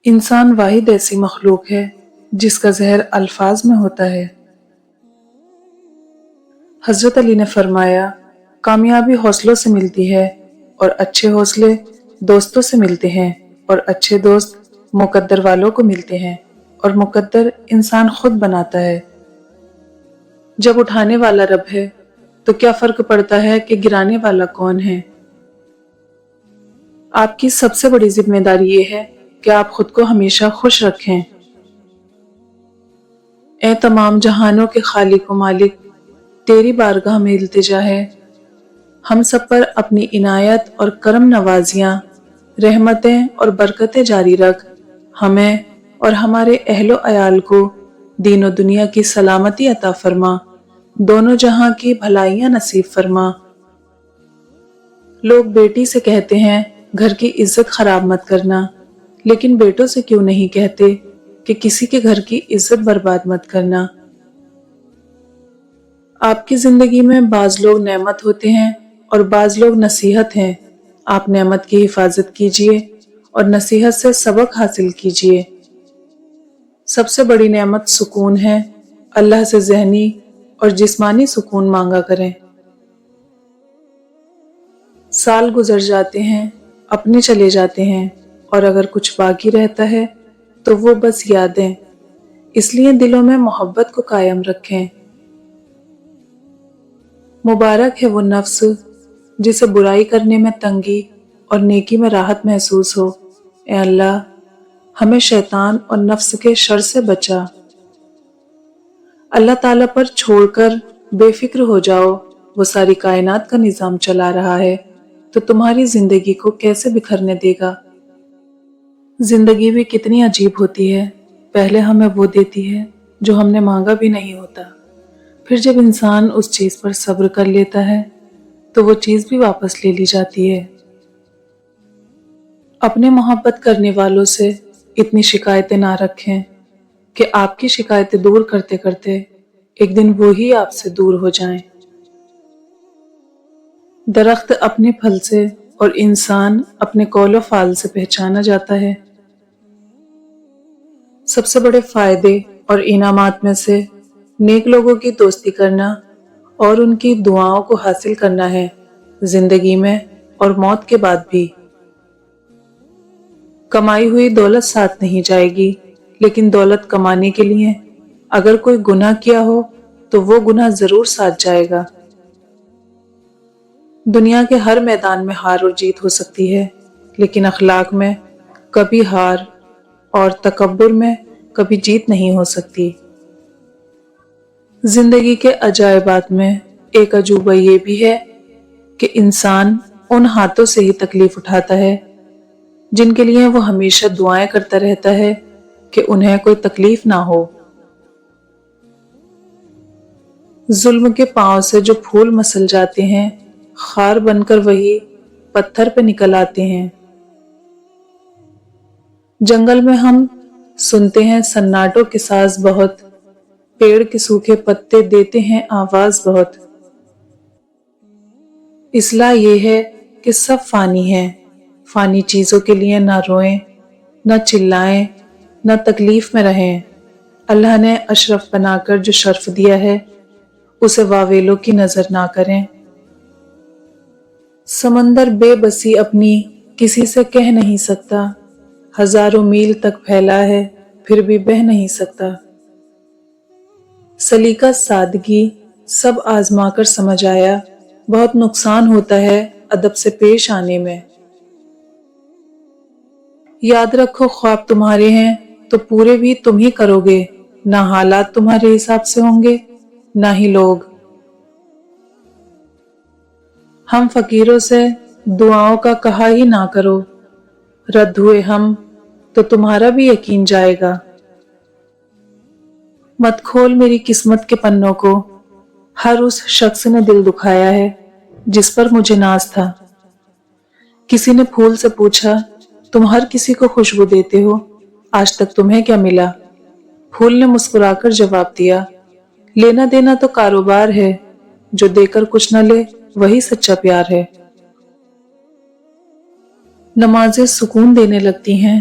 انسان واحد ایسی مخلوق ہے جس کا زہر الفاظ میں ہوتا ہے۔ حضرت علی نے فرمایا، کامیابی حوصلوں سے ملتی ہے اور اچھے حوصلے دوستوں سے ملتے ہیں، اور اچھے دوست مقدر والوں کو ملتے ہیں، اور مقدر انسان خود بناتا ہے۔ جب اٹھانے والا رب ہے تو کیا فرق پڑتا ہے کہ گرانے والا کون ہے؟ آپ کی سب سے بڑی ذمہ داری یہ ہے کہ آپ خود کو ہمیشہ خوش رکھیں۔ اے تمام جہانوں کے خالق و مالک، تیری بارگاہ میں التجا ہے، ہم سب پر اپنی عنایت اور کرم نوازیاں، رحمتیں اور برکتیں جاری رکھ، ہمیں اور ہمارے اہل و عیال کو دین و دنیا کی سلامتی عطا فرما، دونوں جہاں کی بھلائیاں نصیب فرما۔ لوگ بیٹی سے کہتے ہیں گھر کی عزت خراب مت کرنا، لیکن بیٹوں سے کیوں نہیں کہتے کہ کسی کے گھر کی عزت برباد مت کرنا؟ آپ کی زندگی میں بعض لوگ نعمت ہوتے ہیں اور بعض لوگ نصیحت ہیں۔ آپ نعمت کی حفاظت کیجئے اور نصیحت سے سبق حاصل کیجئے۔ سب سے بڑی نعمت سکون ہے، اللہ سے ذہنی اور جسمانی سکون مانگا کریں۔ سال گزر جاتے ہیں، اپنے چلے جاتے ہیں، اور اگر کچھ باقی رہتا ہے تو وہ بس یادیں۔ اس لیے دلوں میں محبت کو قائم رکھیں۔ مبارک ہے وہ نفس جسے برائی کرنے میں تنگی اور نیکی میں راحت محسوس ہو۔ اے اللہ، ہمیں شیطان اور نفس کے شر سے بچا۔ اللہ تعالیٰ پر چھوڑ کر بے فکر ہو جاؤ، وہ ساری کائنات کا نظام چلا رہا ہے تو تمہاری زندگی کو کیسے بکھرنے دے گا؟ زندگی بھی کتنی عجیب ہوتی ہے، پہلے ہمیں وہ دیتی ہے جو ہم نے مانگا بھی نہیں ہوتا، پھر جب انسان اس چیز پر صبر کر لیتا ہے تو وہ چیز بھی واپس لے لی جاتی ہے۔ اپنے محبت کرنے والوں سے اتنی شکایتیں نہ رکھیں کہ آپ کی شکایتیں دور کرتے کرتے ایک دن وہی آپ سے دور ہو جائیں۔ درخت اپنے پھل سے اور انسان اپنے قول و فعل سے پہچانا جاتا ہے۔ سب سے بڑے فائدے اور انعامات میں سے نیک لوگوں کی دوستی کرنا اور ان کی دعاؤں کو حاصل کرنا ہے، زندگی میں اور موت کے بعد بھی۔ کمائی ہوئی دولت ساتھ نہیں جائے گی، لیکن دولت کمانے کے لیے اگر کوئی گناہ کیا ہو تو وہ گناہ ضرور ساتھ جائے گا۔ دنیا کے ہر میدان میں ہار اور جیت ہو سکتی ہے، لیکن اخلاق میں کبھی ہار اور تکبر میں کبھی جیت نہیں ہو سکتی۔ زندگی کے عجائبات میں ایک عجوبہ یہ بھی ہے کہ انسان ان ہاتھوں سے ہی تکلیف اٹھاتا ہے جن کے لیے وہ ہمیشہ دعائیں کرتا رہتا ہے کہ انہیں کوئی تکلیف نہ ہو۔ ظلم کے پاؤں سے جو پھول مسل جاتے ہیں، خار بن کر وہی پتھر پہ نکل آتے ہیں۔ جنگل میں ہم سنتے ہیں سناٹوں کے ساز بہت، پیڑ کے سوکھے پتے دیتے ہیں آواز بہت۔ اصلاح یہ ہے کہ سب فانی ہیں، فانی چیزوں کے لیے نہ روئیں، نہ چلائیں، نہ تکلیف میں رہیں۔ اللہ نے اشرف بنا کر جو شرف دیا ہے اسے واویلوں کی نظر نہ کریں۔ سمندر بے بسی اپنی کسی سے کہہ نہیں سکتا، ہزاروں میل تک پھیلا ہے پھر بھی بہہ نہیں سکتا۔ سلیقہ سادگی سب آزما کر سمجھ آیا، بہت نقصان ہوتا ہے ادب سے پیش آنے میں۔ یاد رکھو خواب تمہارے ہیں تو پورے بھی تم ہی کرو گے، نہ حالات تمہارے حساب سے ہوں گے نہ ہی لوگ۔ ہم فقیروں سے دعاؤں کا کہا ہی نہ کرو، رد ہوئے ہم تو تمہارا بھی یقین جائے گا۔ مت کھول میری قسمت کے پنوں کو، ہر اس شخص نے دل دکھایا ہے جس پر مجھے ناز تھا۔ کسی نے پھول سے پوچھا، تم ہر کسی کو خوشبو دیتے ہو، آج تک تمہیں کیا ملا؟ پھول نے مسکرا کر جواب دیا، لینا دینا تو کاروبار ہے، جو دے کر کچھ نہ لے وہی سچا پیار ہے۔ نمازیں سکون دینے لگتی ہیں،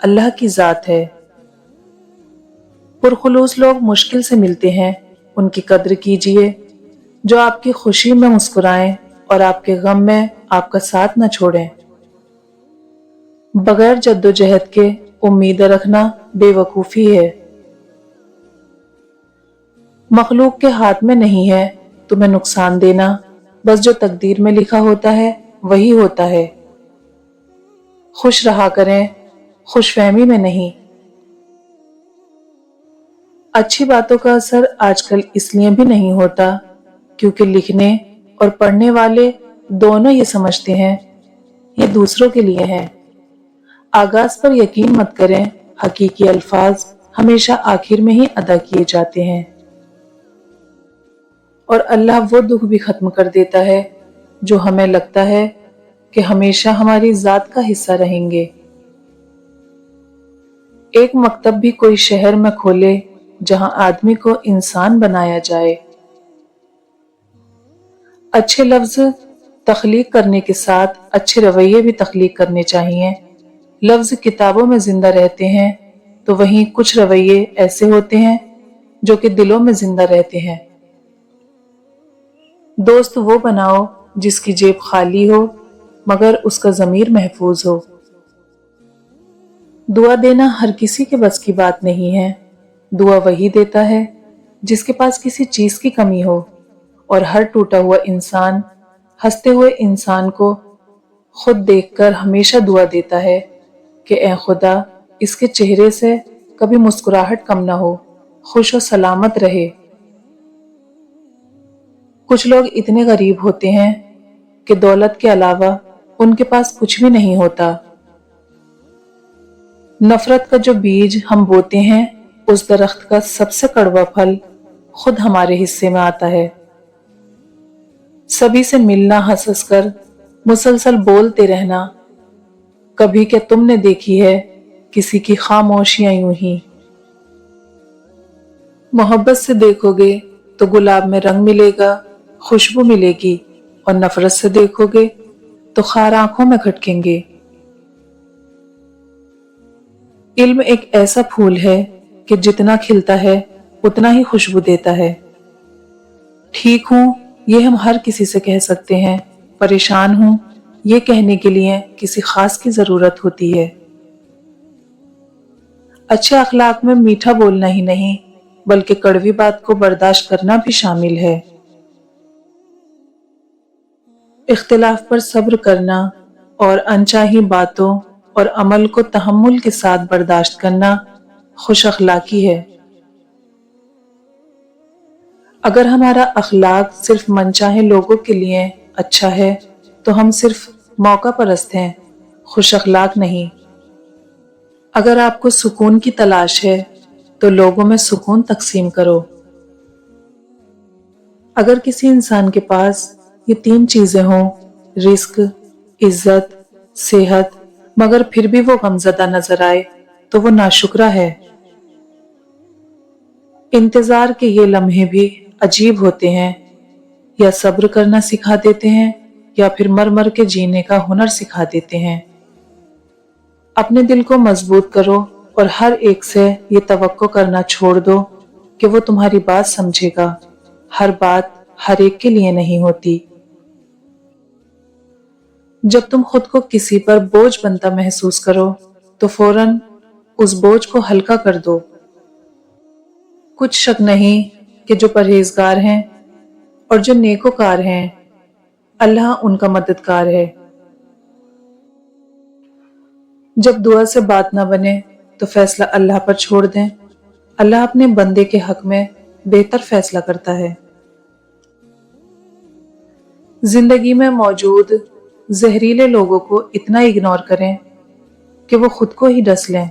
اللہ کی ذات ہے۔ پرخلوص لوگ مشکل سے ملتے ہیں، ان کی قدر کیجیے، جو آپ کی خوشی میں مسکرائیں اور آپ کے غم میں آپ کا ساتھ نہ چھوڑیں۔ بغیر جد و جہد کے امید رکھنا بے وقوفی ہے۔ مخلوق کے ہاتھ میں نہیں ہے تمہیں نقصان دینا، بس جو تقدیر میں لکھا ہوتا ہے وہی ہوتا ہے۔ خوش رہا کریں، خوش فہمی میں نہیں۔ اچھی باتوں کا اثر آج کل اس لیے بھی نہیں ہوتا کیونکہ لکھنے اور پڑھنے والے دونوں یہ سمجھتے ہیں یہ دوسروں کے لیے ہے۔ آغاز پر یقین مت کریں، حقیقی الفاظ ہمیشہ آخر میں ہی ادا کیے جاتے ہیں، اور اللہ وہ دکھ بھی ختم کر دیتا ہے جو ہمیں لگتا ہے کہ ہمیشہ ہماری ذات کا حصہ رہیں گے۔ ایک مکتب بھی کوئی شہر میں کھولے جہاں آدمی کو انسان بنایا جائے۔ اچھے لفظ تخلیق کرنے کے ساتھ اچھے رویے بھی تخلیق کرنے چاہیے۔ لفظ کتابوں میں زندہ رہتے ہیں تو وہیں کچھ رویے ایسے ہوتے ہیں جو کہ دلوں میں زندہ رہتے ہیں۔ دوست وہ بناؤ جس کی جیب خالی ہو مگر اس کا ضمیر محفوظ ہو۔ دعا دینا ہر کسی کے بس کی بات نہیں ہے۔ دعا وہی دیتا ہے جس کے پاس کسی چیز کی کمی ہو، اور ہر ٹوٹا ہوا انسان ہنستے ہوئے انسان کو خود دیکھ کر ہمیشہ دعا دیتا ہے کہ اے خدا اس کے چہرے سے کبھی مسکراہٹ کم نہ ہو، خوش و سلامت رہے۔ کچھ لوگ اتنے غریب ہوتے ہیں کہ دولت کے علاوہ ان کے پاس کچھ بھی نہیں ہوتا۔ نفرت کا جو بیج ہم بوتے ہیں اس درخت کا سب سے کڑوا پھل خود ہمارے حصے میں آتا ہے۔ سبھی سے ملنا ہنس ہنس کر مسلسل بولتے رہنا، کبھی کیا تم نے دیکھی ہے کسی کی خاموشیاں یوں ہی؟ محبت سے دیکھو گے تو گلاب میں رنگ ملے گا، خوشبو ملے گی، اور نفرت سے دیکھو گے تو خار آنکھوں میں کھٹکیں گے۔ علم ایک ایسا پھول ہے کہ جتنا کھلتا ہے اتنا ہی خوشبو دیتا ہے۔ ٹھیک ہوں یہ ہم ہر کسی سے کہہ سکتے ہیں، پریشان ہوں یہ کہنے کے لیے کسی خاص کی ضرورت ہوتی ہے۔ اچھے اخلاق میں میٹھا بولنا ہی نہیں بلکہ کڑوی بات کو برداشت کرنا بھی شامل ہے۔ اختلاف پر صبر کرنا اور انچاہی باتوں اور عمل کو تحمل کے ساتھ برداشت کرنا خوش اخلاقی ہے۔ اگر ہمارا اخلاق صرف منچاہے لوگوں کے لیے اچھا ہے تو ہم صرف موقع پرست ہیں، خوش اخلاق نہیں۔ اگر آپ کو سکون کی تلاش ہے تو لوگوں میں سکون تقسیم کرو۔ اگر کسی انسان کے پاس یہ 3 چیزیں ہوں، رزق، عزت، صحت، مگر پھر بھی وہ غمزدہ نظر آئے تو وہ ناشکرا ہے۔ انتظار کے یہ لمحے بھی عجیب ہوتے ہیں، یا صبر کرنا سکھا دیتے ہیں یا پھر مر مر کے جینے کا ہنر سکھا دیتے ہیں۔ اپنے دل کو مضبوط کرو اور ہر ایک سے یہ توقع کرنا چھوڑ دو کہ وہ تمہاری بات سمجھے گا۔ ہر بات ہر ایک کے لیے نہیں ہوتی۔ جب تم خود کو کسی پر بوجھ بنتا محسوس کرو تو فوراً اس بوجھ کو ہلکا کر دو۔ کچھ شک نہیں کہ جو پرہیزگار ہیں اور جو نیکوکار ہیں اللہ ان کا مددگار ہے۔ جب دعا سے بات نہ بنے تو فیصلہ اللہ پر چھوڑ دیں، اللہ اپنے بندے کے حق میں بہتر فیصلہ کرتا ہے۔ زندگی میں موجود زہریلے لوگوں کو اتنا اگنور کریں کہ وہ خود کو ہی ڈس لیں۔